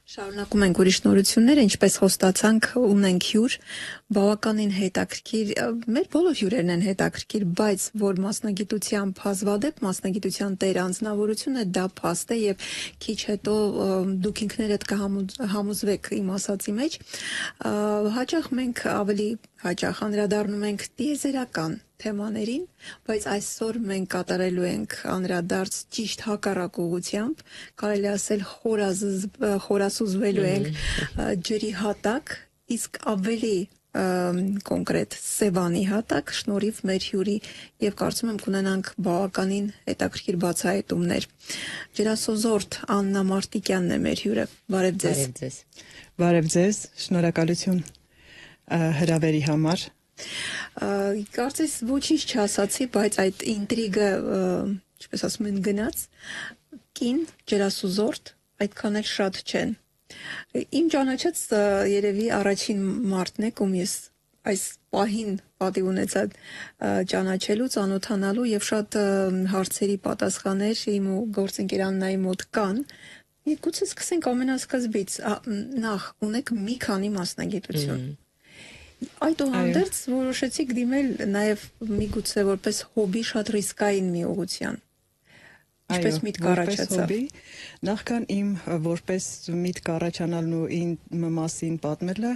Շարունակում ենք ուրիշ նորությունները, ինչպես խոստացանք, ունենք հյուր, բավականին հետաքրքիր, մեր բոլոր հյուրերն են հետաքրքիր, բայց որ մասնագիտությամբ հազվադեպ մասնագիտության տեր անձնավորություն է, դա փաստ է եւ քիչ հետո դուք ինքներդ կհամոզվեք իմ ասածի մեջ, հաճախ մենք ավելի հաճախ անդրադառնում ենք տիեզերական թեմաներին, բայց այսօր մենք կատարելու ենք անդրադարձ ճիշտ հակառակ ուղղությամբ, կարելի ասել խորասուզվելու ենք ջրի հատակ, իսկ ավելի կոնկրետ Սևանի հատակ, շնորհիվ մեր հյուրի եւ կարծում եմ կունենանք բավականին հետաքրքիր բացահայտումներ։ Ջրասոզորդ Աննա Մարտիկյանն է մեր հյուրը։ Բարև ձեզ։ Բարև ձեզ, շնորհակալություն հրավերի համար։ Կարծես ոչինչ չասացի, բայց այդ ինտրիգը, ինչպես ասում են, գնաց, կին ջրասուզորդ այդքան էլ շատ չեն։ Իմ ճանաչած երևի առաջին մարդն եք, ում ես այս պահին պատիվ ունեցա ճանաչելու, ծանոթանալու եւ շատ հարցերի պատասխաններ իմ ու գործընկեր Աննայի մոտ կան։ Միգուցե սկսենք ամենասկզբից, նախ ունեք մի քանի մասնագիտություն։ Այդուհանդերձ որոշեցիք դիմել նաև միգուցե որպես հոբի շատ ռիսկային մի ուղղության։ Ինչպես միտք առաջացավ։ Նախքան իմ որպես միտք առաջանալն ու իմ մասին պատմելը,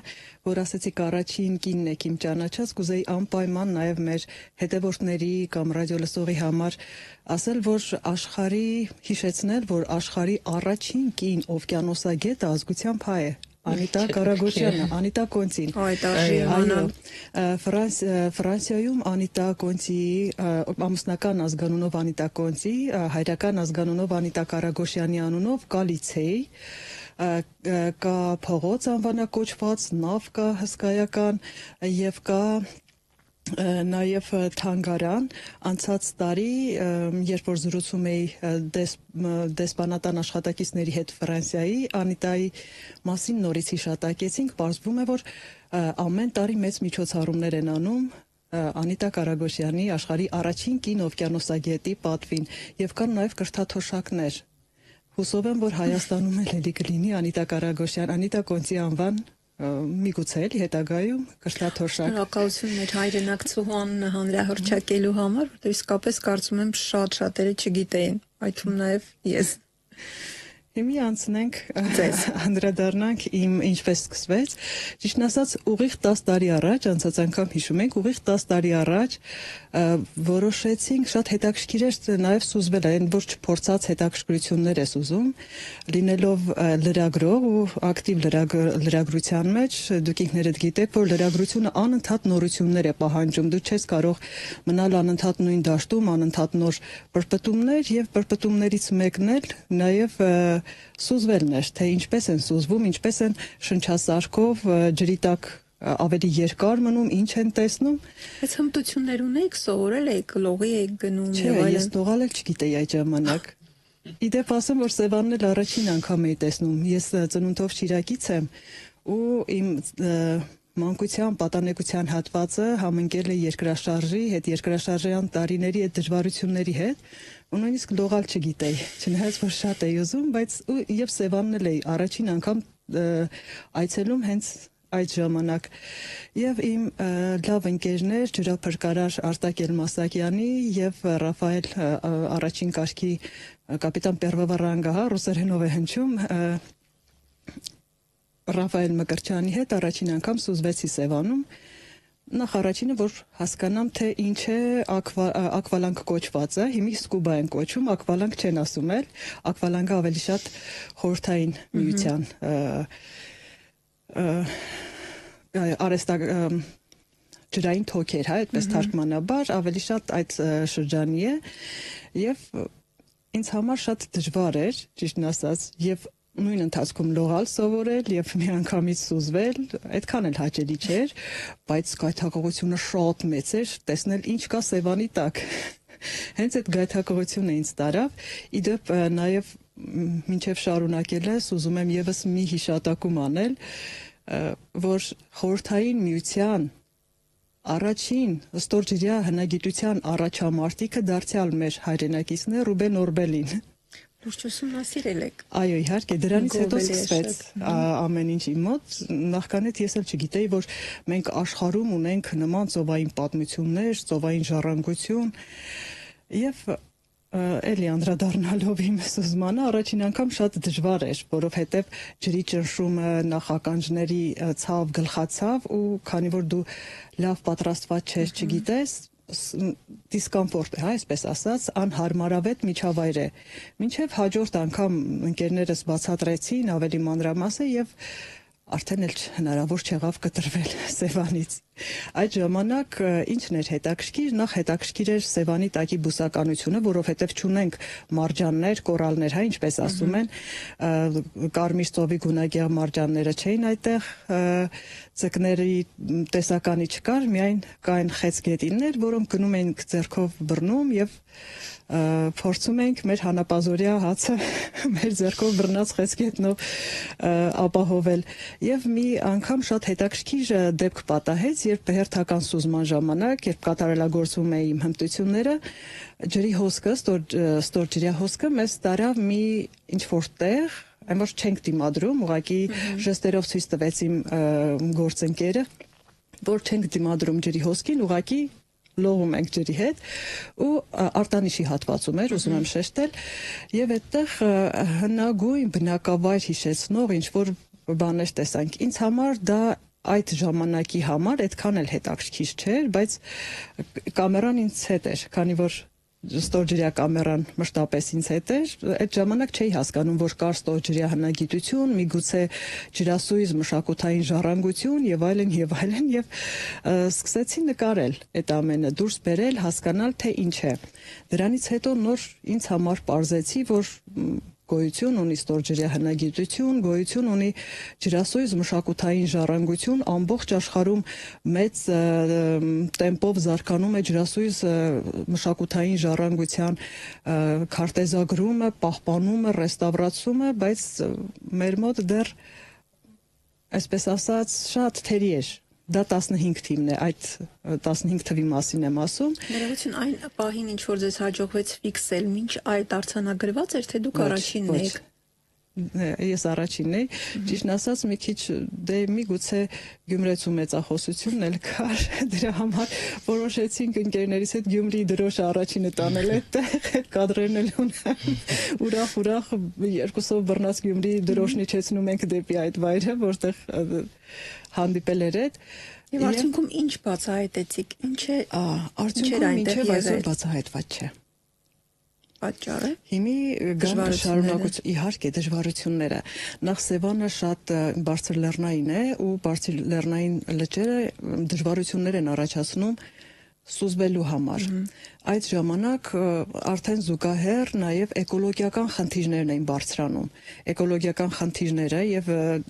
որ ասեցիք առաջին կինն եք իմ ճանաչած, կուզեի անպայման նաև մեր հետևորդների կամ ռադիոլսողի համար ասել, որ հիշեցնել, որ աշխարհի առաջին կին օվկիանոսագետը ազգությամբ հայ է։ Անիտա Կարագոշյանը, Անիտա Կոնցին։ Ֆրանսիայում Անիտա Կոնցիի ամուսնական ազգանունով Անիտա Կոնցի, հայրական ազգանունով Անիտա Կարագոշյանի անունով կա լիցեյ, կա փողոց անվանակոչված, նավ կա հսկայական եւ կա նաև թանգարան, անցած տարի, երբ որ զրուցում էի դեսպանատան աշխատակիցների հետ Ֆրանսիայի, Անիտայի մասին նորից հիշատակեցինք, պարզվում է, որ ամեն տարի մեծ միջոցառումներ են անում Անիտա Կարագոշյանի աշխարհի առաջին կին օվկիանոսագետի պատվին եւ կան նաև կրթաթոշակներ։ Հուսով եմ, որ Հայաստանում էլ էլի կլինի Անիտա Կարագոշյան, Անիտա Կոնցի անվան միգուցե էլ հետագայում կրթաթոշակ։ Շնորհակալություն մեր հայրենակցուհու Աննա հանրահռչակելու համար, որտեղ իսկապես կարծում եմ շատերը չգիտեին, այդ թվում նաև ես։ Հիմա անցնենք անդրադառնանք ինչպես սկսվեց։ Ճիշտն ասած, ուղիղ 10 տարի առաջ, անցած անգամ հիշում ենք, ուղիղ 10 տարի առաջ որոշեցինք շատ հետաքրքիր էր նաև սուզվել, այն որ չփորձած հետաքրքրություններ ես ուզում, լինելով լրագրող ու ակտիվ լրագրության մեջ, դուք ինքներդ գիտեք, որ լրագրությունը անընդհատ նորություններ է պահանջում, դու չես կարող մնալ անընդհատ նույն դաշտում, անընդհատ նոր պրպտումներ եւ պրպտումներից մեկն էլ նաև սուզվելն էր, թե ինչպես են սուզվում, ինչպես են շնչասարքով ջրի տակ ավելի երկար մնում, ինչ են տեսնում։ Այս հմտություններ ունեք, սովորել եք, լողի եք գնում եւ այլն։ Ես լողալ էլ չգիտեի այդ ժամանակ։ Իդեպ ասեմ, որ Սևանն էլ առաջին անգամ էի տեսնում։ Ես ծնունդով Շիրակից եմ ու իմ մանկության պատանեկության հատվածը համընկել է երկրաշարժի հետ, երկրաշարժյան տարիների այդ դժվարությունների հետ, ու նույնիսկ լողալ չգիտեի, չնայած որ շատ էի ուզում, բայց եւ Սևանն էլ էի առաջին անգամ այցելում հենց այդ ժամանակ եւ իմ լավ ընկերներ ջրափրկարար Արտակ Էլմասակյանի եւ Ռաֆայել առաջին կարգի կապիտան Պերվովա ռանգահա ռուսերենով է հնչում Ռաֆայել Մկրտչյանի հետ առաջին անգամ սուզվեցի Սևանում։ Նախ առաջինը, որ հասկանամ, թե ինչ է ակվալանգ կոչվածը, հիմի սկուբա են կոչում, ակվալանգ չեն ասում էլ, ակվալանգը ավելի շատ խորհրդային միության ջրային թոքեր, հա, այդպես թարգմանաբար, ավելի շատ այդ շրջանի է եւ ինձ համար շատ դժվար էր, ճիշտն ասած, եւ նույն ընթացքում լողալ սովորել եւ միանգամից սուզվել, այդքան էլ հաճելի չէր, բայց գայթակղությունը շատ մեծ էր, տեսնել ինչ կա Սևանի տակ։ Հենց այդ գայթակղությունը ինձ տարավ, իդեպ նաեւ մինչեւ շարունակելս ուզում եմ եւս մի հիշատակում անել, որ խորհրդային միության առաջին ստորջրյա հնագիտության առաջամարտիկը դարձյալ մեր հայրենակիցն է Ռուբեն Օրբելին։ Լուրջ ուսումնասիրել եք։ Այո, իհարկե, դրանից հետո Գովելի է սկսվեց շատ։ ամեն ինչ իմ մոտ։ Նախքանից ես էլ չգիտեի, որ մենք աշխարհում ունենք նման ծովային պատմություններ, ծովային ժառանգություն եւ էլի անդրադառնալով իմ սուզմանը առաջին անգամ շատ դժվար էր, որովհետեւ ջրի ճնշումը, նախականջների ցավ, գլխացավ ու քանի որ դու լավ պատրաստված չես, չգիտես, դիսկոմֆորտ է, այսպես ասած, անհարմարավետ միջավայր է։ Մինչև հաջորդ անգամ ընկերներս բացատրեցին ավելի մանրամասը եւ արդեն էլ հնարավոր չեղավ կտրվել Սևանից։ Այդ ժամանակ ինչն էր հետաքրքիր, նախ հետաքրքիր էր Սևանի տակի բուսականությունը, որովհետև չունենք մարջաններ, կորալներ, հա, ինչպես ասում են, Կարմիր ծովի գունագեղ մարջանները չէին այդտեղ, ձկների տեսականի չկար, միայն կային խեցգետիններ, որոնք գնում էինք ձեռքով բռնում եւ փորձում ենք մեր հանապազորյա հացը մեր ձեռքով բռնած խեցգետնով ապահովել եւ մի անգամ շատ հետաքրքիր դեպք պատահեց, երբ հերթական սուզման ժամանակ, երբ կատարելագործում էի իմ հմտությունները, ջրի հոսքը, ստորջրյա հոսքը մեզ տարավ մի ինչ-որ տեղ, այն որ չենք դիմադրում, ուղղակի ժեստերով ցույց տվեց իմ գործընկերը, որ չենք դիմադրում ջրի հոսքին, ուղղակի լողում ենք ջրի հետ ու արտանիշի հատվածում էր, ուզում եմ շեշտել, եւ այդտեղ հնագույն բնակավայր հիշեցնող ինչ որ բաներ տեսանք։ Ինձ համար դա այդ ժամանակի համար այդքան էլ հետաքրքիր չէր, բայց կամերան ինձ հետ էր, քանի որ ստորջրյա կամերան մշտապես ինձ հետ էր, այդ ժամանակ չէի հասկանում, որ կար ստորջրյա հնագիտություն, միգուցե ջրասույզ մշակութային ժառանգություն եւ այլն եւ սկսեցի նկարել այդ ամենը, դուրս բերել, հասկանալ թե ինչ է։ Դրանից հետո նոր ինձ համար պարզեցի, որ գոյություն ունի ստորջրյա հնագիտություն, գոյություն ունի ջրասույզ մշակութային ժառանգություն, ամբողջ աշխարհում մեծ տեմպով զարգանում է ջրասույզ մշակութային ժառանգության քարտեզագրումը, պահպանումը, ռեստավրացումը, բայց մեր մոտ դեռ այսպես ասած շատ թերի էր։ Դա 15 թիվն է, այդ 15 թվի մասին եմ ասում։ Ներողություն, այն պահին ինչ որ ձեզ հաջողվեց ֆիքսել, մինչ այդ արձանագրված էր, թե դուք առաջինն եք։ Ես առաջինն էի, ճիշտն ասած մի քիչ դե միգուցե Գյումրեցու մեծախոսությունն էլ կար, դրա համար որոշեցինք ընկերներիս հետ Գյումրի դրոշը առաջինը տանել այդտեղ, այդ կադրերն էլ ունեմ։ Ուրախ երկուսով բռնած Գյումրի դրոշն իջեցնում ենք դեպի այդ վայրը, որտեղ հանդիպել էր այդ։ Եվ արդյունքում ինչ բացահայտեցիք, ինչ է արդյունքում մինչև այսօր բացահայտված չէ։ Պատճառը։ Հիմի գան շարունակություն, իհարկե դժվարությունները։ Նախ Սևանը շատ բարձր լեռնային է ու բարձր լեռնային լճերը դժվարություններ են առաջացնում սուզվելու համար։ Այդ ժամանակ արդեն զուգահեռ նաև էկոլոգիական խնդիրներն էին բարձրանում։ Էկոլոգիական խնդիրները եւ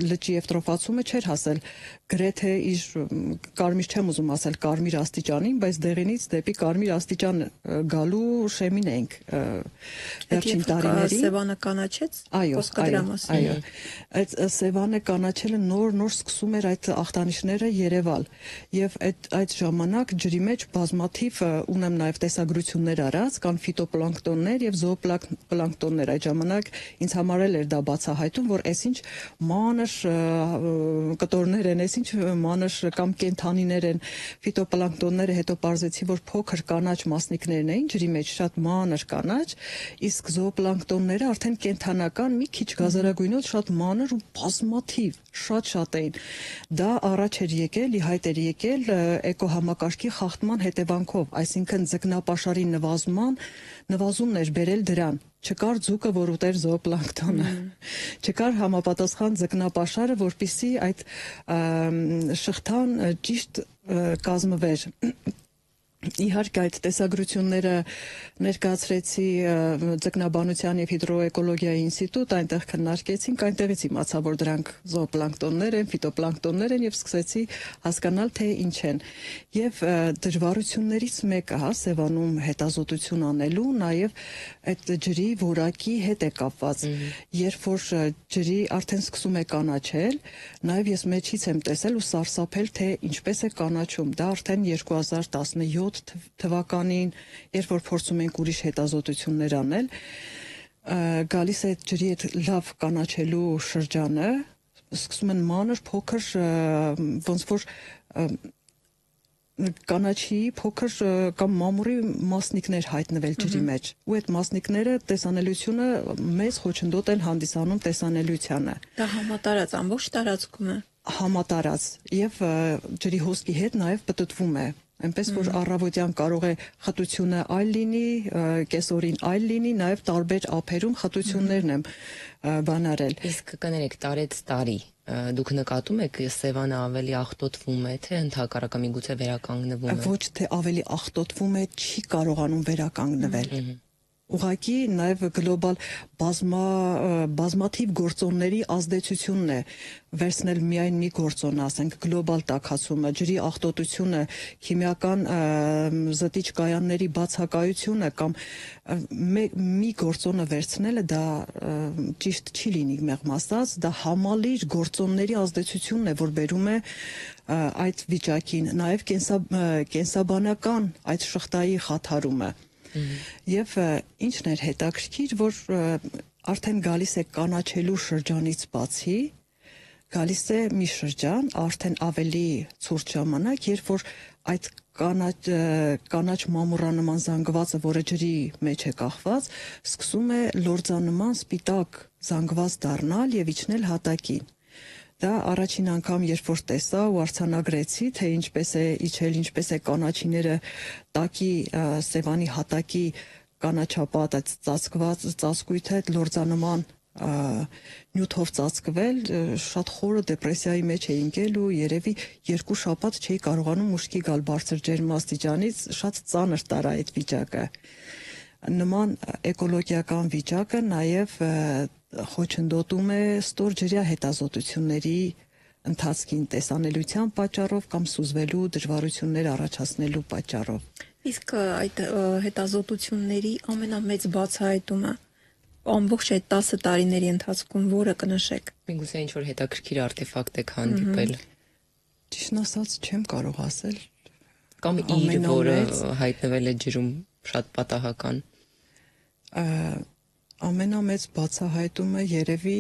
լճի եւտրոֆացումը չէր հասել գրեթե իր կարմիր չեմ ուզում ասել կարմիր աստիճանին, բայց դեղինից դեպի կարմիր աստիճան գալու շեմին էինք վերջին տարիներին։ Սևանը կանաչեց։ Այո։ Այդ Սևանը կանաչելը նոր սկսում էր այդ ախտանիշները երևալ եւ այդ ժամանակ ջրի մեջ բազմաթիվ ունեմ նաև տեսագրություններ արած, կան ֆիտոպլանկտոններ եւ զոոպլանկտոններ։ Այդ ժամանակ ինձ համար էլ էր դա բացահայտում, որ այսինչ մանր կտորներ են, այսինչ մանր կամ կենթանիներ են, ֆիտոպլանկտոնները հետո պարզեցի, որ փոքր կանաչ մասնիկներն էին ջրի մեջ, շատ մանր կանաչ, իսկ զոոպլանկտոնները արդեն կենթանական մի քիչ գազարագույնով շատ մանր ու բազմաթիվ, շատ էին։ Դա առաջ էր եկել, ի հայտ էր եկել էկոհամակարգի խախտման հետևանքով, այսինքն ձկնապաշարի նվազումն էր բերել դրան։ Չկար ձուկը, որ ուտեր զոոպլանկտոնը, չկար համապատասխան ձկնապաշարը, որպեսզի այդ շղթան ճիշտ կազմվեր։ Իհարկե այդ տեսագրությունները ներկայացրեցի ձկնաբանության եւ հիդրոէկոլոգիայի ինստիտուտ, այնտեղ քննարկեցինք, այնտեղից իմացա, որ դրանք զոոպլանկտոններ են, ֆիտոպլանկտոններ են եւ սկսեցի հասկանալ թե ինչ են։ Եվ դժվարություններից մեկը, հա, Սևանում հետազոտություն անելու նաեւ այդ ջրի որակի հետ է կապված։ Երբ որ ջրի արդեն սկսում է կանաչել, նաեւ ես մեջից եմ տեսել ու սարսափել, թե ինչպես է կանաչում։ Դա արդեն 2017 թվականին, երբ որ փորձում ենք ուրիշ հետազոտություններ անել, գալիս է ջրի այդ լավ կանաչելու շրջանը, սկսում են մանր փոքր ոնց որ կանաչի փոքր կամ մամուրի մասնիկներ հայտնվել ջրի մեջ ու այդ մասնիկները տեսանելիությունը մեծ խոչընդոտ են հանդիսանում տեսանելիությանը Դա համատարած ամբողջ տարածքում է համատարած եւ ջրի հոսքի հետ նաեւ պտտվում է այնպես որ առավոտյան կարող է խտությունը այլ լինի կեսօրին այլ լինի նաեւ տարբեր ափերում խտություններն եմ բանարել իսկ կներեք տարեց տարի դուք նկատում եք Սևանը ավելի աղտոտվում է թե ընդհակառակը միգուցե վերականգնվում է ոչ թե ավելի աղտոտվում է չի կարողանում վերականգնվել ուղղակի նաև գլոբալ բազմաթիվ գործոնների ազդեցությունն է վերցնել միայն մի գործոն, ասենք գլոբալ տաքացումը, ջրի աղտոտությունը, քիմիական զտիչ կայանների բացակայությունը կամ մի գործոնը վերցնելը դա ճիշտ չի լինի մեղմ ասած, դա համալիր գործոնների ազդեցությունն է, որ բերում է այդ վիճակին, նաև կենսաբանական այդ շղթայի խաթարումը Եվ ինչն էր հետաքրքիր, որ արդեն գալիս է կանաչելու շրջանից բացի, գալիս է մի շրջան, արդեն ավելի ցուրտ ժամանակ, երբ որ այդ կանաչ մամուրանման զանգվածը, որը ջրի մեջ է կախված, սկսում է լորձանման սպիտակ զանգված դառնալ եւ իջնել հատակին։ Դա առաջին անգամ երբ որ տեսա ու արձանագրեցի, թե ինչպես է իջել, ինչպես է կանաչիները տակի Սևանի հատակի կանաչապատը ծածկույթը լորձանման նյութով ծածկվել, շատ խորը դեպրեսիայի մեջ էի ընկել ու երևի 2 շաբաթ չէի կարողանում ուշքի գալ բարձր ջերմաստիճանից, շատ ծանր տարա այդ վիճակը։ Նման էկոլոգիական վիճակը նաև խոչընդոտում է ստորջրյա հետազոտությունների ընթացքին տեսանելիության պատճառով կամ սուզվելու դժվարություններ առաջացնելու պատճառով։ Իսկ այդ հետազոտությունների ամենամեծ բացահայտումը ամբողջ այդ 10 տարիների ընթացքում որը կնշեք։ Միգուցե ինչ որ հետաքրքիր արտեֆակտ եք հանդիպել։ Ճիշտն ասած չեմ կարող ասել։ Կամ իր որը հայտնվել է ջրում շատ պատահական։ Ամենամեծ բացահայտումը երևի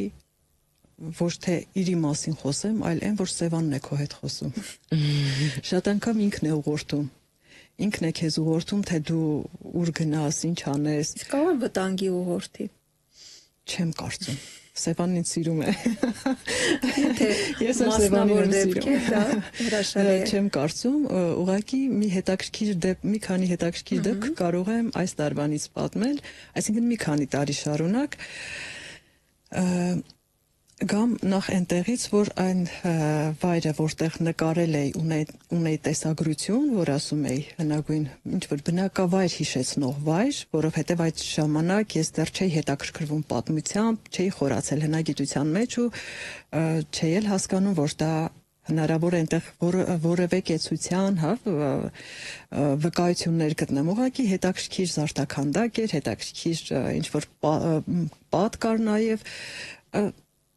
ոչ թե իրի մասին խոսեմ, այլ այն, որ Սևանն է քո հետ խոսում։ Շատ անգամ ինքն է ուղղորդում։ Ինքն է քեզ ուղղորդում, թե դու ուր գնաս, ինչ անես։ Իսկ կարող է վտանգի ուղղորդի։ Չեմ կարծում։ Սևանն ինձ սիրում է։ Ես մասնավոր դեպք է, դա հրաշալի է։ Չեմ կարծում, ուղղակի մի քանի հետաքրքիր դեպք կարող եմ այս տարվանից պատմել, այսինքն մի քանի տարի շարունակ գամ նախ այնտեղից, որ այն վայրը, որտեղ նկարել էի, ունեի տեսագրություն, որ ասում էի հնագույն ինչ-որ բնակավայր հիշեցնող վայր, որովհետև այդ ժամանակ ես դեռ չէի հետաքրքրվում պատմությամբ, չէի խորացել հնագիտության մեջ ու չէի էլ հասկանում, որ դա հնարավոր է այնտեղ որևէ կեցության, վկայություններ գտնեմ, ուղղակի հետաքրքիր զարդաքանդակ էր, հետաքրքիր ինչ-որ պատ կար նաև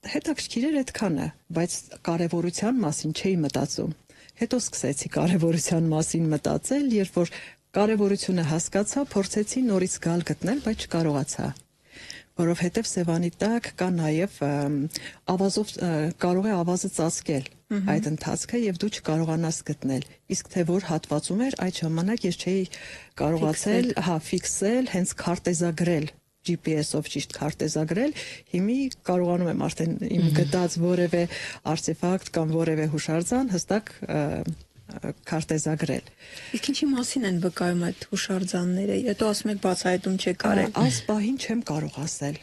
հետաքրքիր էր այդքանը, բայց կարևորության մասին չէի մտածում։ Հետո սկսեցի կարևորության մասին մտածել, երբ որ կարևորությունը հասկացա, փորձեցի նորից գալ գտնել, բայց չկարողացա։ Որովհետև Սևանի տակ կա նաև ավազով կարող է ավազը ծածկել այդ ընթացքը եւ դու չկարողանաս գտնել։ Իսկ թե որ հատվածում էր, այդ ժամանակ ես չէի կարողացել, ֆիքսել, հենց քարտեզագրել GPS-ով ճիշտ քարտեզագրել, հիմի կարողանում եմ արդեն իմ գտած որևէ արտեֆակտ կամ որևէ հուշարձան հստակ քարտեզագրել։ Իսկ ինչի մասին են վկայում այդ հուշարձանները։ Հետո ասում եք բացահայտում չեք արել։ Այս պահին չեմ կարող ասել։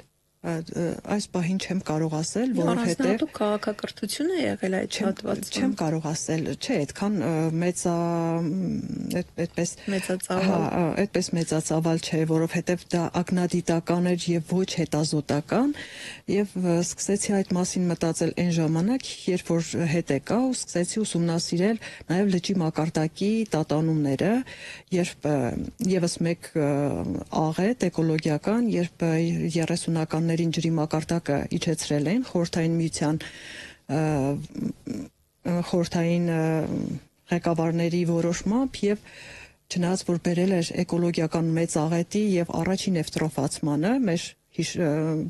Այս պահին չեմ կարող ասել, որովհետև առանձնահատուկ քաղաքակրթություն է եղել այդ հատվածում։ Չեմ կարող ասել, չէ, այդքան այդպես մեծածավալ չէ, որովհետև դա ակնադիտական էր եւ ոչ հետազոտական, եւ սկսեցի այդ մասին մտածել այն ժամանակ, երբ որ հետ եկա ու սկսեցի ուսումնասիրել նաեւ լճի մակարդակի տատանումները, երբ եւս մեկ աղետ էկոլոգիական, երբ 30-ականներին ջրի մակարդակը իջեցրել են խորհրդային միության խորհրդային ղեկավարների որոշմամբ եւ չնայած որ բերել էր էկոլոգիական մեծ աղետի եւ առաջին էվտրոֆացմանը մեր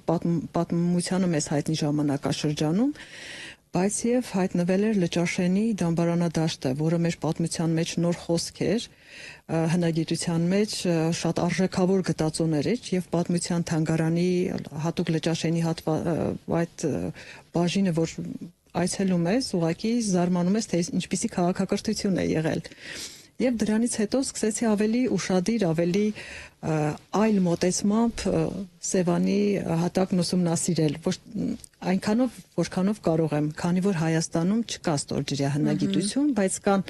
պատմությանը մեզ հայտնի ժամանակաշրջանում, բայց եւ հայտնվել էր Լճաշենի դամբարանադաշտը, որը մեր պատմության մեջ նոր խոսք էր, հնագիտության մեջ շատ արժեքավոր գտածոներ էր եւ պատմության թանգարանի հատուկ Լճաշենի այդ բաժինը, որ այցելում ես, ուղղակի զարմանում ես, թե ինչպիսի քաղաքակրթություն է եղել։ Եվ դրանից հետո սկսեցի ավելի ուշադիր, ավելի այլ մոտեցմամբ Սևանի հատակն ուսումնասիրել, այնքանով, որքանով կարող եմ, քանի որ Հայաստանում չկա ստորջրյա հնագիտություն, բայց կան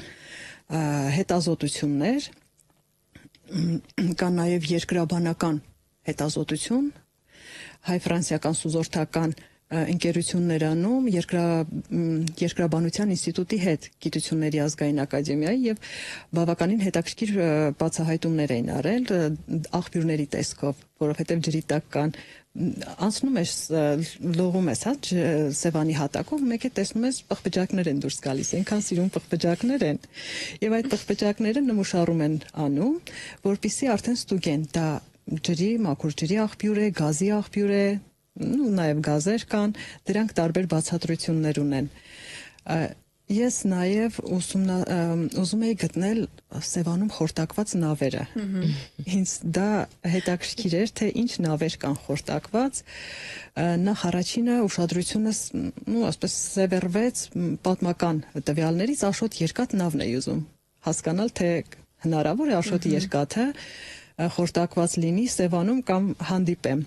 հետազոտություններ, կան նաև երկրաբանական հետազոտություն, հայ-ֆրանսիական սուզորդական ընկերություններանում երկրաբանության ինստիտուտի հետ գիտությունների ազգային ակադեմիայի եւ բավականին հետաքրքիր բացահայտումներ էին արել աղբյուրների տեսքով, որովհետեւ ջրի տակ կան անցնում ես լողում ես, հա, Սևանի հատակով, մեկ է տեսնում ես պղպջակներ են դուրս գալիս, այնքան սիրուն պղպջակներ են եւ այդ պղպջակները նմուշարում են անում, որպեսզի արդեն ստուգեն, դա ջրի, մաքուր ջրի աղբյուր է, գազի աղբյուր է, նաև գազեր կան, դրանք տարբեր բացատրություններ ունեն։ Ես նաև ուզում եի գտնել Սևանում խորտակված նավերը։ Ինձ դա հետաքրքիր էր, թե ինչ նավեր կան խորտակված։ Նախ առաջինը ուշադրությունս, ասես սևեռվեց պատմական տվյալներից Աշոտ Երկաթ նավն էի ուզում հասկանալ, թե հնարավոր է Աշոտ Երկաթը խորտակված լինի Սևանում կամ հանդիպեմ,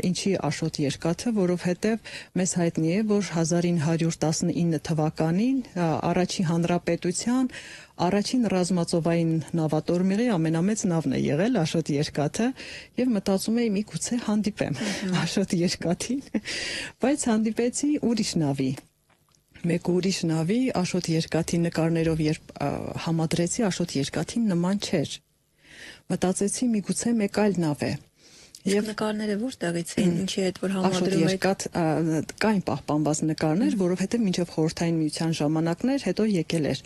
ինչի Աշոտ Երկաթը, որովհետև մեզ հայտնի է, որ 1919 թվականին առաջին հանրապետության առաջին ռազմածովային նավատորմիղի ամենամեծ նավն է եղել Աշոտ Երկաթը եւ մտածում էի միգուցե հանդիպեմ Աշոտ Երկաթին, բայց հանդիպեցի ուրիշ նավի։ Մեկ ուրիշ նավի Աշոտ Երկաթի նկարներով երբ համադրեցի, Աշոտ Երկաթին նման չէր։ Մտածեցի միգուցե մեկ այլ նավ է։ Եվ նկարները որտեղից էին, ինչի հետ որ համադրում եք։ Աշոտ Երկաթ կային պահպանված նկարներ, որովհետև մինչև Խորհրդային Միության ժամանակներ հետո եկել էր։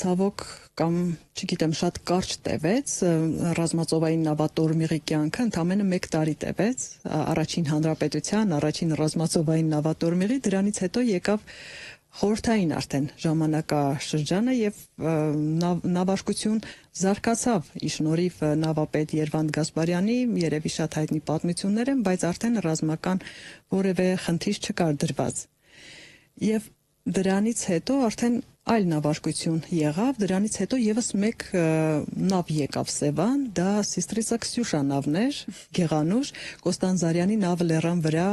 Ցավոք կամ, չգիտեմ, շատ կարճ տևեց ռազմածովային նավատորմիղի կյանքը, ընդամենը 1 տարի տևեց առաջին հանրապետության, առաջին ռազմածովային նավատորմիղի, դրանից հետո եկավ խորհրդային արդեն ժամանակաշրջանը եւ նավարկություն զարգացավ ի շնորհիվ նավապետ Երվանդ Գասպարյանի, երևի շատ հայտնի պատմություններ են, բայց արդեն ռազմական որևէ խնդիր չկար դրված։ Եվ դրանից հետո արդեն այլ նավարկություն եղավ, դրանից հետո եւս մեկ նավ եկավ Սևան, դա Սիստրիցա Քսյուշա նավն էր, Գեղանուշ, Կոստանդզարյանի նավը լեռան վրա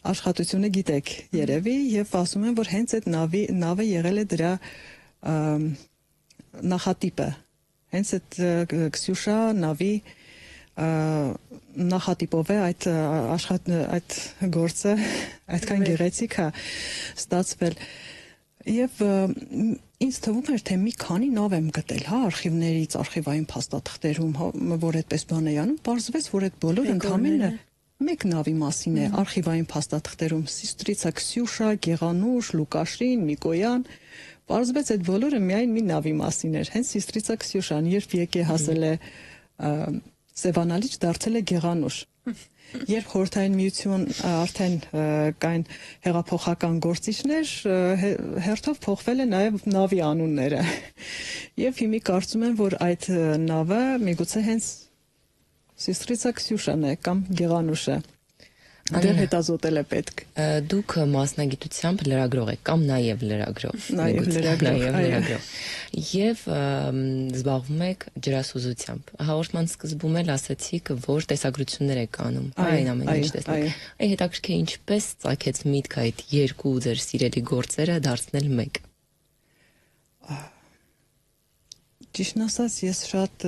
աշխատությունը գիտեք երևի եւ ասում են, որ հենց այդ նավը եղել է դրա նախատիպը, հենց այդ Քսյուշա նավի նախատիպով է այդ գործը այդքան գեղեցիկ է ստացվել եւ ինձ թվում էր, թե մի քանի նավ եմ գտել, հա, արխիվներից, արխիվային փաստաթղթերում, որ այդպես բան է անում, պարզվեց, որ այդ բոլորը ընդհանրապես մեկ նավի մասին է արխիվային փաստաթղթերում Սիստրիցա Քսյուշա, Գեղանուշ, Լուկաշին, Նիկոյան, պարզվեց այդ բոլորը միայն մի նավի մասին էր, հենց Սիստրիցա Քսյուշան, երբ եկե հասել է Սևանալիճ, դարձել է Գեղանուշ։ Երբ Խորհրդային Միություն արդեն կային հեղափոխական գործիչներ, հերթով փոխվել է նաև նավի անունները։ Եվ հիմի կարծում եմ, որ այդ նավը միգուցե հենց Սիստրիցա Քսյուշան է կամ Գեղանուշը։ Դեռ հետազոտել է պետք։ Դուք մասնագիտությամբ լրագրող եք կամ նաև լրագրող։ Նաև լրագրող։ Եվ զբաղվում եք ջրասուզությամբ։ Հաղորդման սկզբում էլ ասացիք, որ տեսագրություններ եք անում, այն ամեն ինչ տեսնեք։ Այ հետաքրքիր է ինչպես ծագեց միտքը այդ երկու ձեր սիրելի գործերը դարձնել մեկ։ Ճիշտն ասած, ես շատ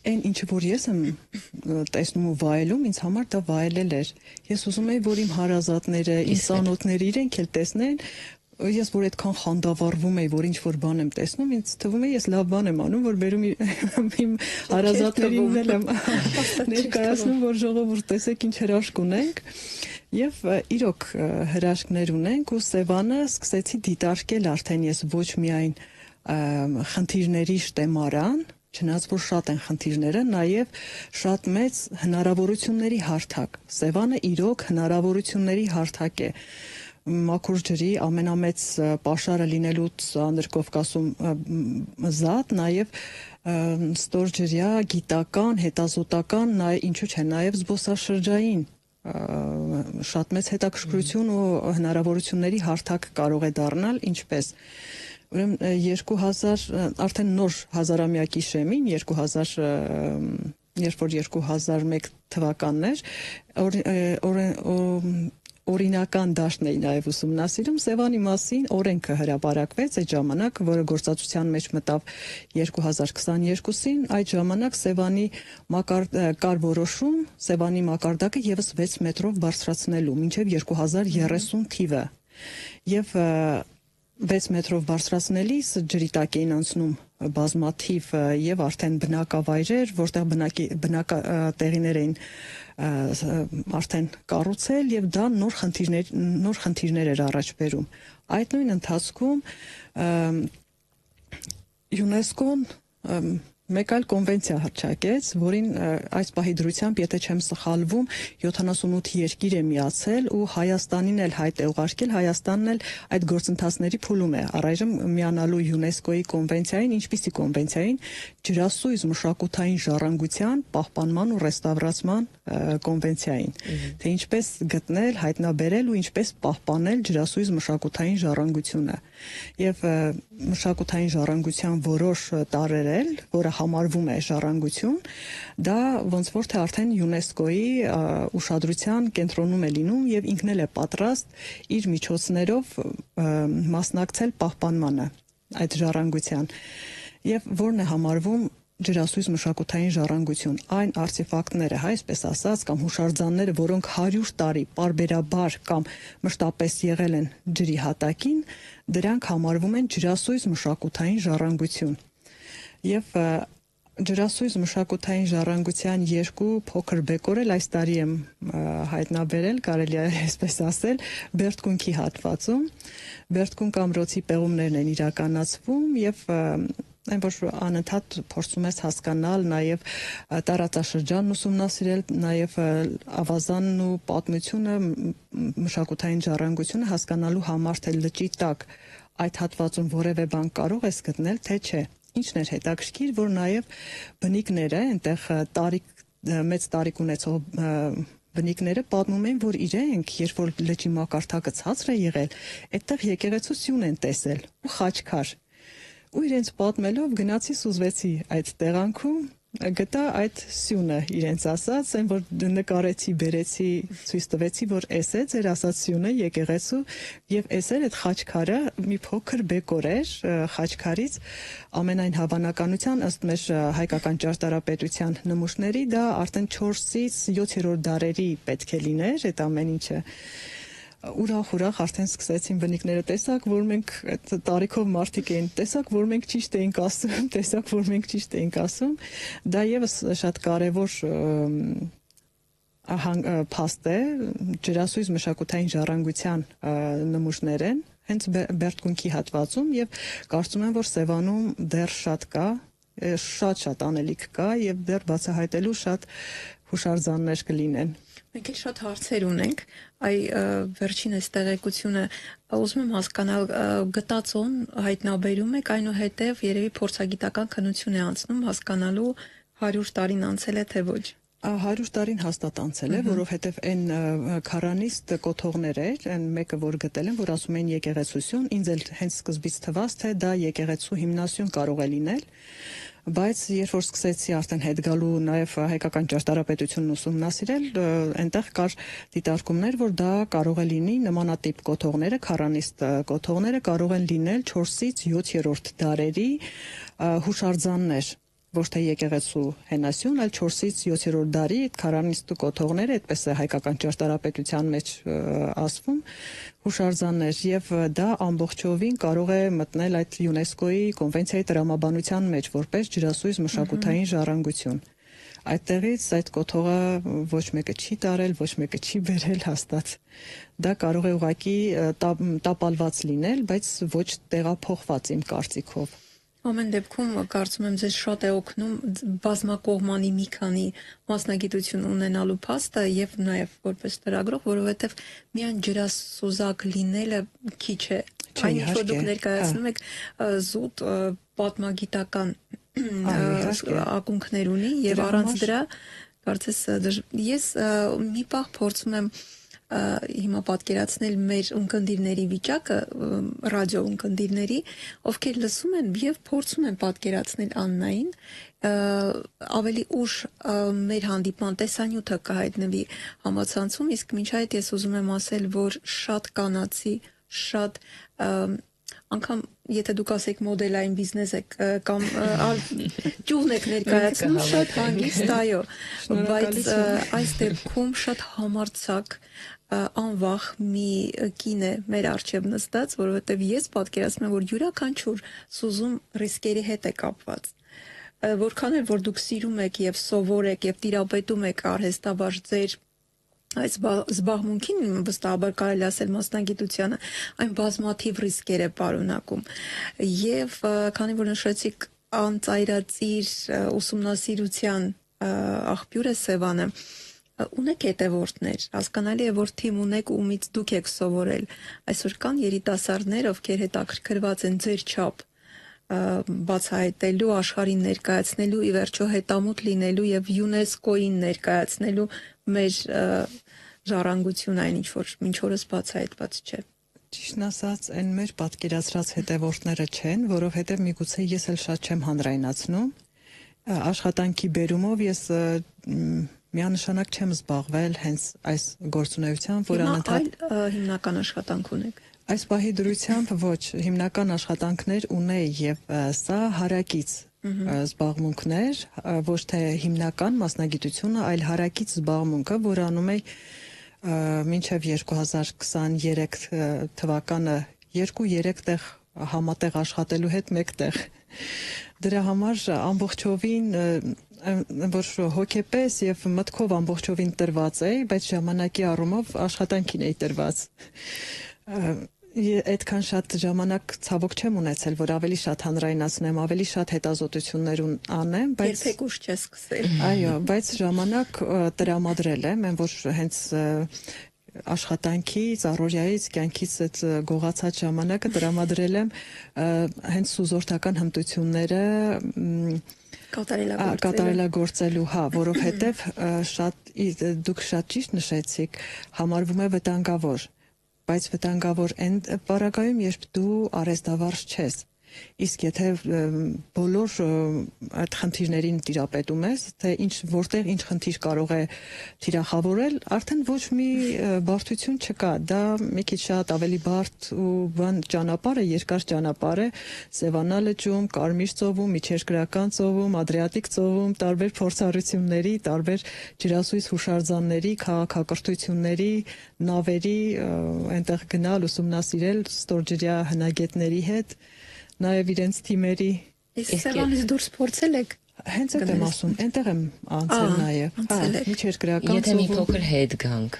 այն ինչը որ ես եմ տեսնում ու վայելում, ինձ համար դա վայելել էր։ Ես ուզում եի, որ իմ հարազատները, իմ ծանոթները իրենք էլ տեսնեն, ես որ այդքան խանդավառվում եի, որ ինչ որ բան եմ տեսնում, ինձ թվում է ես լավ բան եմ անում, որ վերում իմ հարազատներին էլ եմ ներկայացնում, որ ժողովուրդ տեսեք ինչ հրաշք ունենք։ Եվ իրոք հրաշքներ ունենք ու Սևանը սկսեցի դիտարկել արդեն ես ոչ միայն խնդիրների շտեմարան, Չնայած որ շատ են խնդիրները, նաև շատ մեծ հնարավորությունների հարթակ։ Սևանը իրոք հնարավորությունների հարթակ է։ Մաքուր ջրի ամենամեծ պաշարը լինելուց Անդրկովկասում զատ, նաև ստորջրյա գիտական, հետազոտական, ինչու՞ չէ, նաև զբոսաշրջային շատ մեծ հետաքրքրություն ու հնարավորությունների հարթակ կարող է դառնալ, ինչպես ուրեմն 2000 արդեն նոր հազարամյակի շեմին 2000 երբ որ 2001 թվականն էր օրինական դաշտն էի նաև ուսումնասիրում Սևանի մասին օրենքը հրապարակվեց այդ ժամանակ, որը գործածության մեջ մտավ 2022-ին, այդ ժամանակ Սևանի կար որոշում Սևանի մակարդակը եւս 6 մետրով բարձրացնելու մինչև 2030 թիվը եւ 6 մետրով բարձրացնելիս ջրի տակ էին անցնում բազմաթիվ եւ արդեն բնակավայրեր, որտեղ տեղիներ էին արդեն կառուցել եւ դա նոր խնդիրներ էր առաջ բերում։ Այդ նույն ընթացքում ՅՈՒՆԵՍԿՕ-ն մեկ այլ կոնվենցիա հռչակեց, որին այս պահի դրությամբ, եթե չեմ սխալվում, 78 երկիր է միացել ու Հայաստանին էլ հայտ է ուղարկել, Հայաստանն էլ այդ գործընթացների փուլում է առայժմ միանալու ՅՈՒՆԵՍԿՕ-ի կոնվենցիային, ինչպիսի կոնվենցիային, ջրասույզ մշակութային ժառանգության պահպանման ու ռեստավրացման կոնվենցիային, թե ինչպես գտնել, հայտնաբերել ու ինչպես պահպանել ջրասույզ մշակութային ժառանգությունը։ Եվ մշակութային ժառանգության որոշ տարրերել, որը համարվում է ժառանգություն, դա ոնց որ թե արդեն ՅՈՒՆԵՍԿՕ-ի ուշադրության կենտրոնում է լինում եւ ինքն էլ է պատրաստ իր միջոցներով մասնակցել պահպանմանը այդ ժառանգության։ Եվ որն է համարվում ջրասույզ մշակութային ժառանգություն, այն արտեֆակտները, այսպես ասած, կամ հուշարձանները, որոնք 100 տարի պարբերաբար կամ մշտապես եղել են ջրի հատակին, դրանք համարվում են ջրասույզ մշակութային ժառանգություն։ Եվ ջրասույզ մշակութային ժառանգության երկու փոքր բեկորել այս տարի եմ հայտնաբերել, կարելի է այսպես ասել, Բերդկունքի հատվածում։ Բերդկունք ամրոցի պեղումներն են իրականացվում եւ այն որ անընդհատ փորձում ես հասկանալ նաև տարածաշրջանն ուսումնասիրել, նաև ավազանն ու պատմությունը, մշակութային ժառանգությունը հասկանալու համար, թե լճի տակ այդ հատվածում որևէ բան կարող ես գտնել, թե չէ։ Ինչն էր հետաքրքիր, որ նաև բնիկները, այնտեղ մեծ տարիք ունեցող բնիկները պատմում են, որ իրենք, երբ որ լճի մակարդակը ցածր է եղել, այդտեղ եկեղեցու սյուն են տեսել ու խաչքար։ Ու իրենց պատմելով գնացի սուզվեցի այդ տեղանքում, գտա այդ սյունը իրենց ասած, այն որ նկարեցի, բերեցի, ցույց տվեցի, որ էս է ձեր ասած սյունը եկեղեցու եւ էս էր այդ խաչքարը, մի փոքր բեկոր էր խաչքարից, ամենայն հավանականության ըստ մեր հայկական ճարտարապետության նմուշների դա արդեն 4-ից 7-րդ դարերի պետք է լիներ այդ ամեն ինչը։ Ուրախ արդեն սկսեցին բնիկները, տեսակ, որ մենք այդ տարիքով մարդիկ էին, տեսակ, որ մենք ճիշտ էինք ասում, տեսակ, որ մենք ճիշտ էինք ասում, դա եւս շատ կարեւոր փաստ է, ջրասույզ մշակութային ժառանգության նմուշներ են, հենց Բերդկունքի հատվածում եւ կարծում եմ, որ Սևանում դեռ շատ կա, շատ անելիք կա եւ դեռ բացահայտելու շատ հուշարձաններ կլինեն։ Մենք էլ շատ հարցեր ունենք, վերջին այս տեղեկությունը ուզում եմ հասկանալ, գտածոն հայտնաբերում եք, այնուհետև երևի փորձագիտական քննություն է անցնում հասկանալու 100 տարին անցել է թե ոչ։ 100 տարին հաստատ անցել է, որովհետև այն քարանիստ կոթողներ էր, այն մեկը որ գտել են, որ ասում են եկեղեցություն, ինձ էլ հենց սկզբից թվաց, թե դա եկեղեցու հիմնասյուն կարող է լինել, բայց երբ որ սկսեցի արդեն հետ գալու նաև հայկական ճարտարապետությունն ուսումնասիրել, այնտեղ կար դիտարկումներ, որ դա կարող է լինի նմանատիպ կոթողները, քարանիստ կոթողները կարող են լինել 4-ից 7-րդ դարերի հուշարձաններ, ոչ թե եկեղեցու հենասյուն, այլ 4-ից 7-րդ դարի քարանիստ կոթողները, այդպես է հայկական ճարտարապետության մեջ ասվում, հուշարձաններ եւ դա ամբողջովին կարող է մտնել այդ ՅՈՒՆԵՍԿՕ-ի կոնվենցիայի տրամաբանության մեջ որպես ջրասույզ մշակութային ժառանգություն։ Այդտեղից այդ կոթողը ոչ մեկը չի տարել, ոչ մեկը չի բերել հաստատ։ Դա կարող է ուղղակի տապալված լինել, բայց ոչ տեղափոխված իմ կարծիքով։ Ամեն դեպքում կարծում եմ ձեզ շատ է օգնում բազմակողմանի մի քանի մասնագիտություն ունենալու փաստը եւ նաեւ որպես լրագրող, որովհետեւ միայն ջրասուզակ լինելը քիչ է։ Այն ինչ որ դուք ներկայացնում եք զուտ պատմագիտական ակունքներ ունի եւ առանց դրա կարծես ես մի պահ փորձում եմ հիմա պատկերացնել մեր ունկնդիրների վիճակը, ռադիո ունկնդիրների, ովքեր լսում են եւ փորձում են պատկերացնել Աննային, ավելի ուշ մեր հանդիպման տեսանյութը կհայտնվի համացանցում, իսկ մինչ այդ ես ուզում եմ ասել, որ շատ կանացի, շատ անգամ եթե դուք ասեք մոդելային բիզնես եք կամ ճյուղն եք ներկայացնում, շատ հանգիստ, այո, բայց այս դեպքում շատ համարձակ անվախ մի կին է մեր առջև նստած, որովհետև ես պատկերացնում եմ, որ յուրաքանչյուր սուզում ռիսկերի հետ է կապված։ Որքան էլ որ դուք սիրում եք եւ սովորեք եւ տիրապետում եք արհեստաբար ձեր այս զբաղմունքին վստահաբար կարելի ասել մասնագիտությանը, այն բազմաթիվ ռիսկեր է պարունակում։ Եվ քանի որ նշեցիք անծայրածիր ուսումնասիրության աղբյուր է Սևանը, ունեք հետևորդներ, հասկանալի է, որ թիմ ունեք, ումից դուք եք սովորել։ Այսօր կան երիտասարդներ, ովքեր հետաքրքրված են ձեր չափ բացահայտելու, աշխարհին ներկայացնելու, ի վերջո հետամուտ լինելու եւ ՅՈՒՆԵՍԿՕ-ին ներկայացնելու մեր ժառանգություն այն ինչ որ մինչ օրս բացահայտված չէ։ Ճիշտն ասած, այն մեր պատկերացրած հետևորդները չեն, որովհետեւ միգուցե ես էլ շատ չեմ հանրայնացնում։ Աշխատանքի բերումով ես միանշանակ չեմ զբաղվել հենց այս գործունեությամբ, որ անընդհատ հիմնական աշխատանք ունեք։ Այս պահի դրությամբ ոչ, հիմնական աշխատանքներ ունեի եւ սա հարակից զբաղմունքներ, ոչ թե հիմնական մասնագիտությունը, այլ հարակից զբաղմունքը, որ անում էի մինչև 2023 թվականը 2-3 տեղ համատեղ աշխատելու հետ մեկտեղ։ Դրա համար ամբողջովին որ հոգեպես եւ մտքով ամբողջովին տրված էի, բայց ժամանակի առումով աշխատանքին էի տրված։ Այդքան շատ ժամանակ ցավոք չեմ ունեցել, որ ավելի շատ հանրայնացնեմ, ավելի շատ հետազոտություններ անեմ, բայց երբեք ուշ չես սկսել։ Այո, բայց ժամանակ տրամադրել եմ, այն որ հենց աշխատանքից, առօրյայից, կյանքից այդ գողացած ժամանակը տրամադրել եմ հենց սուզորդական հմտությունները կատարելագործելու, որովհետև դուք շատ ճիշտ նշեցիք, համարվում է վտանգավոր, բայց վտանգավոր այն պարագայում, երբ դու արհեստավարժ չես։ Իսկ եթե բոլոր այդ խնդիրներին տիրապետում ես, թե որտեղ ինչ խնդիր կարող է թիրախավորել, արդեն ոչ մի բարդություն չկա։ Դա մի քիչ շատ ավելի բարդ ու ճանապարհ է, երկար ճանապարհ է, Սևանա լճում, Կարմիր ծովում, Միջերկրական ծովում, Ադրիատիկ ծովում, տարբեր փորձառությունների, տարբեր ջրասույզ հուշարձանների, քաղաքակրթությունների, նավերի, այնտեղ գնալ, ուսումնասիրել ստորջրյա հնագետների հետ, նաև իրենց թիմերի։ Իսկ Սևանից դուրս փորձել եք։ Հենց այդ եմ ասում, այնտեղ եմ անցել նաև։ Միջերկրական Եթե մի փոքր հետ գանք,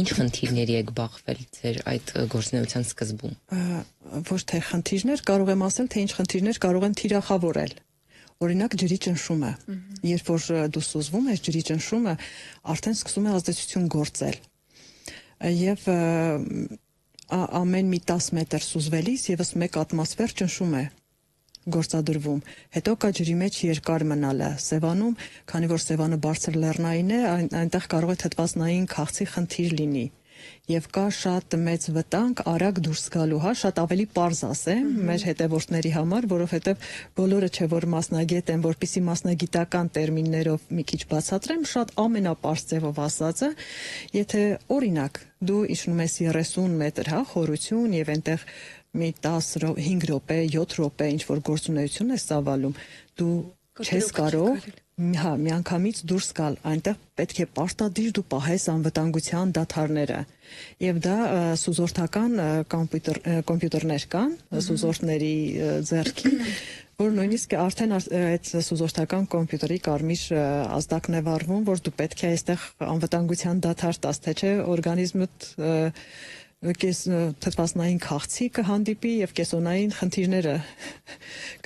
ինչ խնդիրների եք բախվել ձեր այդ գործունեության սկզբում։ Ոչ թե խնդիրներ, կարող եմ ասել, թե ինչ խնդիրներ կարող են թիրախավորել։ Օրինակ ջրի ճնշումը։ Երբ որ դու սուզվում ես, ջրի ճնշումը արդեն սկսում է ազդեցություն գործել։ Եվ ամեն մի 10 մետր սուզվելիս եւս 1 ատմոսֆեր ճնշում է գործադրվում։ Հետո կա ջրի մեջ երկար մնալը։ Սևանում, քանի որ Սևանը բարձր լեռնային է, այնտեղ կարող է թթվածնային քաղցի խնդիր լինի։ Եվ կա շատ մեծ վտանգ արագ դուրս գալու, շատ ավելի պարզ ասեմ մեր հետևորդների համար, որովհետև բոլորը չէ որ մասնագետ են, որպեսզի մասնագիտական տերմիններով մի քիչ բացատրեմ, շատ ամենապարզ ձևով ասածը, եթե օրինակ դու իջնում ես 30 մետր, խորություն եւ այնտեղ մի 5 րոպե, 7 րոպե ինչ որ գործունեություն ես ծավալում, դու չես կարող միանգամից դուրս գալ, այնտեղ պետք է պարտադիր դու պահես անվտանգության դադարները։ Եվ դա սուզորդական կոմպյուտերներ կան, սուզորդների ձեռքին, որ նույնիսկ արդեն այդ սուզորդական կոմպյուտերի կարմիր ազդակն է վառվում, որ դու պետք է այստեղ անվտանգության դադար տաս, թե չէ օրգանիզմդ թթվածնային քաղցի կհանդիպի եւ կեսոնային խնդիրները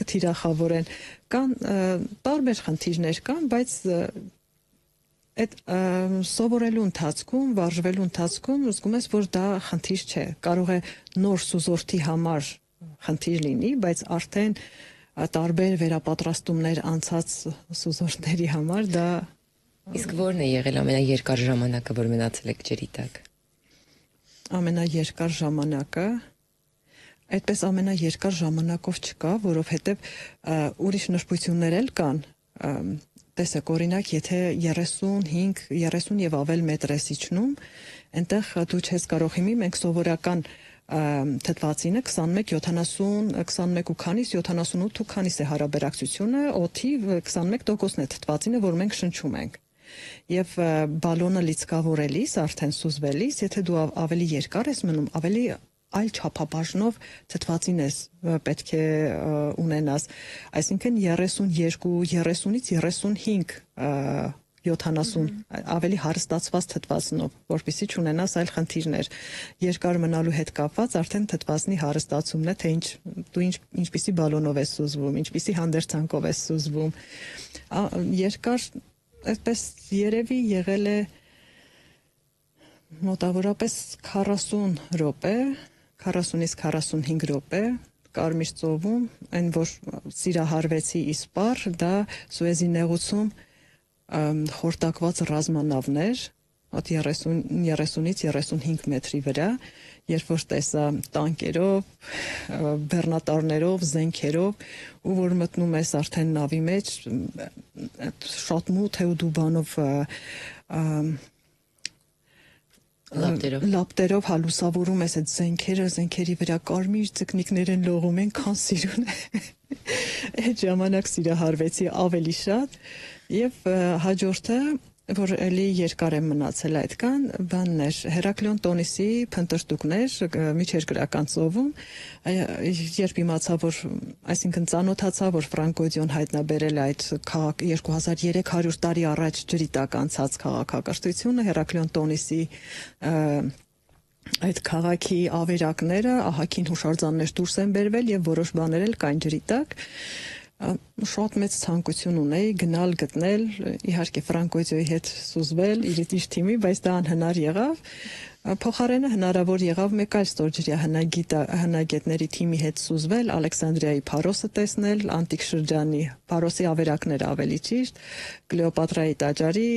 կթիրախավորեն։ Կան տարբեր խնդիրներ կան, բայց այդ սովորելու ընթացքում, վարժվելու ընթացքում զգում ես, որ դա խնդիր չէ։ Կարող է նոր սուզորդի համար խնդիր լինի, բայց արդեն տարբեր վերապատրաստումներ անցած սուզորդների համար դա Իսկ որն է եղել ամենաերկար ժամանակը, որ մնացել եք ջրի տակ։ Ամենաերկար ժամանակը այդպես ամենաերկար ժամանակով չկա, որովհետև ուրիշ նշբություններ էլ կան։ Տեսեք, օրինակ, եթե 30 եւ ավել մետր ես իջնում, այնտեղ դու չես կարող հիմի, մենք սովորական թթվածինը 21 ու քանիս 78 ու քանիս է հարաբերակցությունը, օդի 21%-ն է թթվածինը, որ մենք շնչում ենք։ Եվ բալոնը լիցքավորելիս, արդեն սուզվելիս, եթե դու ավելի երկար ես մնում, ավելի այլ չափաբաժնով թթվածին ես պետք է ունենաս, այսինքն 32, 30-ից 35 70 ավելի հարստացված թթվածնով, որպեսզի չունենաս այլ խնդիրներ։ Երկար մնալու հետ կապված արդեն թթվածնի հարստացումն է, թե դու ինչպիսի բալոնով ես սուզվում, ինչպիսի հանդերձանքով ես սուզվում։ Երկար այդպես երևի եղել է մոտավորապես 40 րոպե, 40-ից 45 րոպե Կարմիր ծովում, այն որ սիրահարվեցի իսպար, դա Սուեզի նեղուցում խորտակված ռազմանավներ, 30-ից 35 մետրի վրա, երբ որ տեսա տանկերով, բեռնատարներով, զենքերով, ու որ մտնում ես արդեն նավի մեջ, շատ մութ է ու դու բանով լապտերով հալուսավորում ես այդ զենքերի վրա կարմիր ձկնիկներ են լողում, այնքան սիրուն է։ Այդ ժամանակ սիրահարվեցի ավելի շատ եւ հաջորդը որ էլի երկար եմ մնացել այդքան, բանն էր Հերակլիոն Տոնիսի փնտրտուքներ միջերկրական ծովում, երբ իմացա, որ այսինքն ծանոթացա, որ Ֆրանկոյդիոն հայտնաբերել այդ 2300 տարի առաջ ջրի տակ անցած քաղաքակրթությունը, Հերակլիոն Տոնիսի այդ քաղաքի ավերակները, ահագին հուշարձաններ դուրս են բերվել եւ որոշ բաներ էլ կային ջրի տակ։ Շատ մեծ ցանկություն ունեի գնալ գտնել, իհարկե Ֆրանկոյդիոյի հետ սուզվել իր թիմի, բայց դա անհնար եղավ։ Փոխարենը հնարավոր եղավ մեկ այլ ստորջրյա հնագետների թիմի հետ սուզվել, Ալեքսանդրիայի Փարոսը տեսնել, անտիկ շրջանի Փարոսի ավերակները ավելի ճիշտ, Կլեոպատրայի տաճարի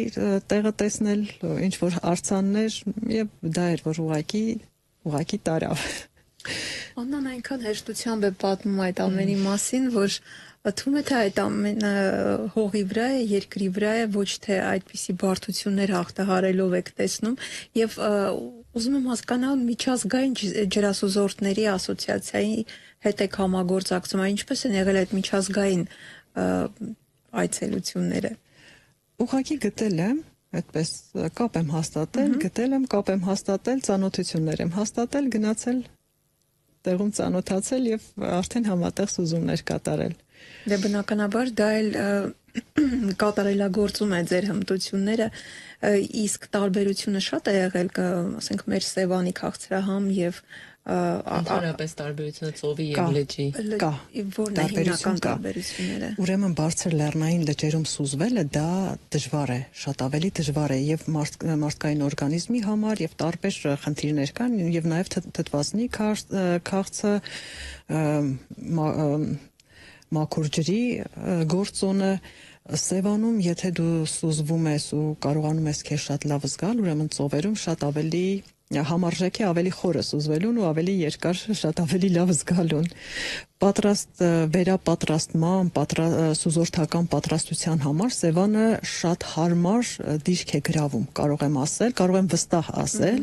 տեղը տեսնել, ինչ որ արձաններ, եւ դա էր որ ուղակի տարավ։ Աննան այնքան հեշտությամբ է պատմում այդ ամենի մասին, որ թվում է թե այդ ամենը հողի վրա է, երկրի վրա է, ոչ թե այդպիսի բարդություններ հաղթահարելով եք տեսնում, եւ ուզում եմ հասկանալ միջազգային ջրասուզորդների ասոցիացիայի հետ եք համագործակցում, ինչպես են եղել այդ միջազգային այցելությունները։ Ուղղակի գտել եմ, այդպես կապ եմ հաստատել, գտել եմ, կապ եմ հաստատել, ծանոթություններ եմ հաստատել, գնացել տեղում ծանոթացել եւ արդեն համատեղ սուզումներ կատարել։ Դե բնականաբար դա էլ կատարելագործում է ձեր հմտությունները, իսկ տարբերությունը շատ է եղել, ասենք մեր Սևանի քաղցրահամ եւ Ընդհանրապես տարբերությունը ծովի եւ լճի։ Կա, որն է հիմնական տարբերությունները։ Ուրեմն բարձր լեռնային լճերում սուզվելը դա դժվար է, շատ ավելի դժվար է եւ մարդկային օրգանիզմի համար եւ տարբեր խնդիրներ կան եւ նաեւ թթվածնի քաղցը, մաքուր ջրի գործոնը Սևանում, եթե դու սուզվում ես ու կարողանում ես քեզ շատ լավ զգալ, ուրեմն ծովերում շատ ավելի համարժեք է ավելի խորը սուզվելուն ու ավելի երկար, շատ ավելի լավ զգալուն։ Վերապատրաստման, սուզորդական պատրաստության համար Սևանը շատ հարմար դիրք է գրավում, կարող եմ ասել, կարող եմ վստահ ասել,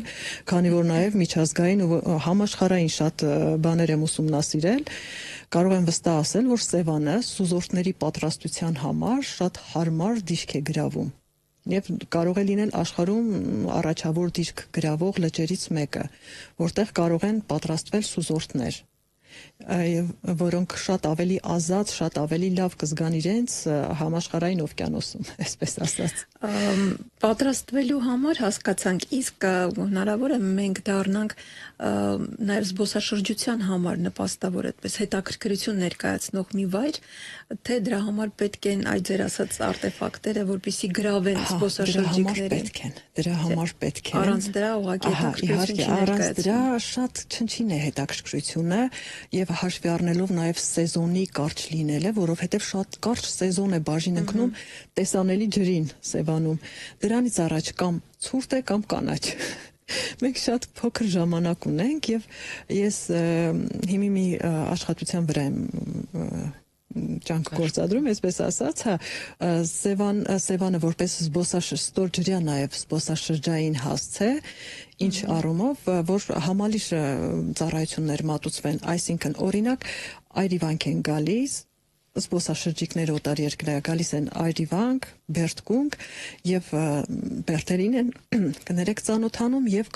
քանի որ նաև միջազգային ու համաշխարհային շատ բաներ եմ ուսումնասիրել, կարող եմ վստահ ասել, որ Սևանը սուզորդների պատրաստության համար շատ հարմար դիրք է գրավում։ Եվ կարող է լինել աշխարհում առաջավոր դիրք գրավող լճերից մեկը, որտեղ կարող են պատրաստվել սուզորդներ, որոնք շատ ավելի ազատ, շատ ավելի լավ կզգան իրենց համաշխարհային օվկիանոսում, այսպես ասած։ Պատրաստվելու համար հասկացանք, իսկ հնարավոր է մենք դառնանք նաև զբոսաշրջության համար նպաստավոր այդպես հետաքրքրություն ներկայացնող մի վայր, թե դրա համար պետք են այդ ձեր ասած արտեֆակտները, որպեսզի գրավեն զբոսաշրջիկներին։ Դրա համար պետք է։ Առանց դրա ուղղակի հետաքրքրություն չի առանց դրա շատ չնչին է հետաքրքրությունը եւ հաշվի առնելով նաև սեզոնի կարճ լինելը, որովհետեւ շատ կարճ սեզոն է բաժին ընկնում տեսանելի ջրին Սևանում։ Դրանից առաջ կամ ցուրտ է կամ կանաչ։ Մենք շատ փոքր ժամանակ ունենք եւ ես հիմի մի աշխատության վրա եմ ճանք գործադրում, այսպես ասած, Սևանը որպես ստորջրյա նաև զբոսաշրջային հասց է, ինչ առումով, որ համալիր ծառայություններ մատուցվեն, այսինքն օրինակ Այրիվանք են գալիս, զբոսաշրջիկներ օտարերկրյա գալիս են Այրիվանք, Բերդկունք եւ Բերդերին են կներեք ծանոթանում եւ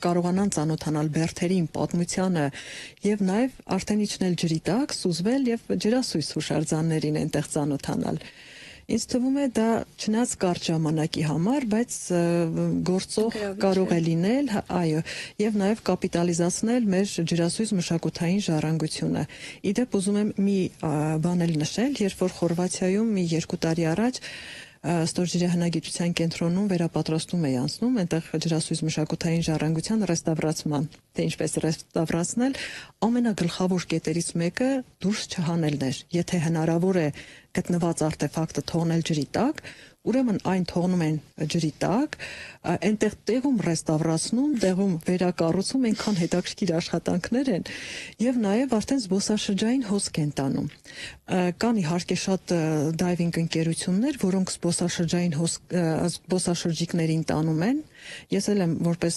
կարողանան ծանոթանալ Բերդերին պատմությանը եւ նաեւ արդեն իջնել ջրի տակ, սուզվել եւ ջրասույս հուշարձաններին այնտեղ ծանոթանալ։ Ինձ թվում է դա չնայած կարճ ժամանակի համար, բայց գործող կարող է լինել, այո, եւ նաեւ կապիտալիզացնել մեր ջրասույզ մշակութային ժառանգությունը։ Իդեպ ուզում եմ մի բան էլ նշել, երբ որ Խորվաթիայում մի 2 տարի առաջ Ստորջրյա հնագիտության կենտրոնում վերապատրաստում էի անցնում, այնտեղ ջրասույզ մշակութային ժառանգության ռեստավրացման, թե ինչպես ռեստավրացնել, ամենագլխավոր կետերից մեկը դուրս չհանելն էր։ Եթե հնարավոր է գտնված արտեֆակտը թողնել ջրի տակ, ուրեմն այն թողնում են ջրի տակ, այնտեղ տեղում ռեստավրացնում, տեղում վերակառուցում, այնքան հետաքրքիր աշխատանքներ են եւ նաեւ արդեն զբոսաշրջային հոսք են տանում։ Կան իհարկե շատ դայվինգ ընկերություններ, որոնք զբոսաշրջիկներին տանում են։ Ես էլ եմ որպես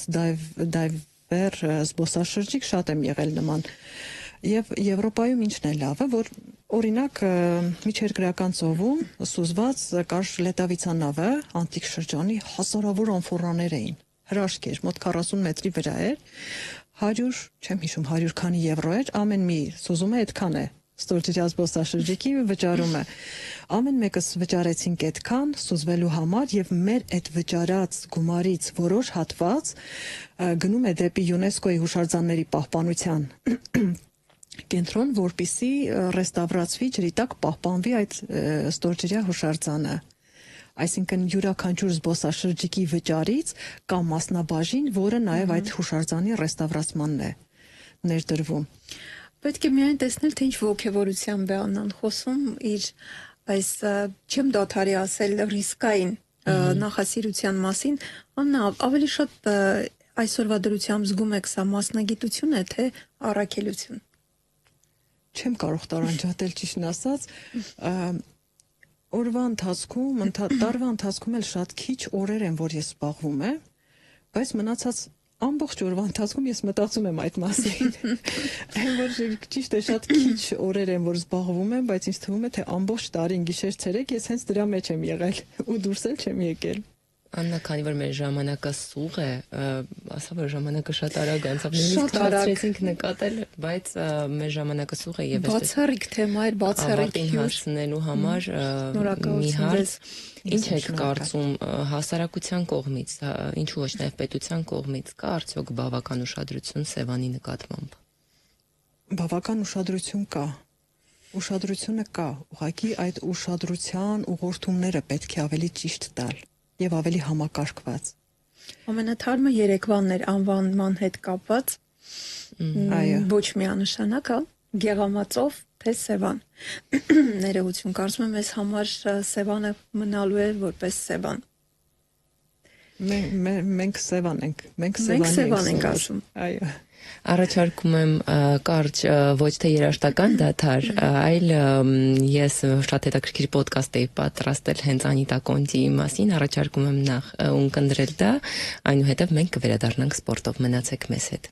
դայվեր զբոսաշրջիկ շատ եմ եղել նման։ Եվ Եվրոպայում ինչն է լավը, որ օրինակ միջերկրական ծովում սուզված կար լետավիցանավը, անտիկ շրջանի հազարավոր ամֆորաներ էին։ Հրաշք էր, մոտ 40 մետրի վրա էր, 100, չեմ հիշում 100 քանի եվրո էր, ամեն մի սուզումը այդքան է։ Ստորջրյա զբոսաշրջիկի վճարումը։ Ամեն մեկս վճարեցինք այդքան սուզվելու համար եւ մեր այդ վճարած գումարից որոշ հատված գնում է դեպի ՅՈՒՆԵՍԿՕ-ի հուշարձանների պահպանության կենտրոն, որպեսզի ռեստավրացվի, ջրի տակ պահպանվի այդ ստորջրյա հուշարձանը։ Այսինքն յուրաքանչյուր զբոսաշրջիկի վճարից կամ մասնաբաժին, որը նաև այդ հուշարձանի ռեստավրացմանն է ներդրվում։ Պետք է միայն տեսնել, թե ինչ ոգևորությամբ է Աննան խոսում իր այս չեմ դադարի ասել ռիսկային նախասիրության մասին։ Աննա, ավելի շատ այսօրվա դրությամբ զգում եք սա մասնագիտություն է, թե առաքելություն։ Չեմ կարող տարանջատել ճիշտն ասած, օրվա ընթացքում, տարվա ընթացքում էլ շատ քիչ օրեր են, որ ես զբաղվում եմ, բայց մնացած ամբողջ օրվա ընթացքում ես մտածում եմ այդ մասին։ Այն որ ճիշտ է, շատ քիչ օրեր են, որ զբաղվում եմ, բայց ինձ թվում է, թե ամբողջ տարին գիշեր ցերեկ ես հենց դրա մեջ եմ եղել ու դուրս էլ չեմ եկել։ Աննա, քանի որ մեր ժամանակը սուղ է, ասա որ ժամանակը շատ արագ անցավ, նույնիսկ կարծեցինք նկատել, բայց մեր ժամանակը սուղ է եւ բացառիկ թեմա էր, բացառիկ հասնելու համար մի հարց, ինչ եք կարծում հասարակության կողմից, ինչու ոչ նաեւ պետության կողմից կա արդյոք բավական ուշադրություն Սևանի նկատմամբ։ Բավական ուշադրություն կա։ Ուշադրությունը կա, ուղղակի այդ ուշադրության ուղղորդումները պետք է ավելի ճիշտ տալ եւ ավելի համակարգված։ Ամենաթարմը երեկվանն էր անվանման հետ կապված։ Այո։ Ոչ միանշանակ, Գեղամածով թե Սևան։ Ներողություն, կարծում եմ, այս համար Սևանը մնալու է որպես Սևան։ Մենք Սևան ենք, մենք Սևան ենք ասում։ Այո։ Առաջարկում եմ կարճ ոչ թե երաժշտական դադար, այլ ես շատ հետաքրքիր ոդկաստ էի պատրաստել հենց Անիտա Կոնտիի մասին, առաջարկում եմ նախ ունկնդրել դա, այնուհետև մենք կվերադառնանք սպորտով, մնացեք մեզ հետ։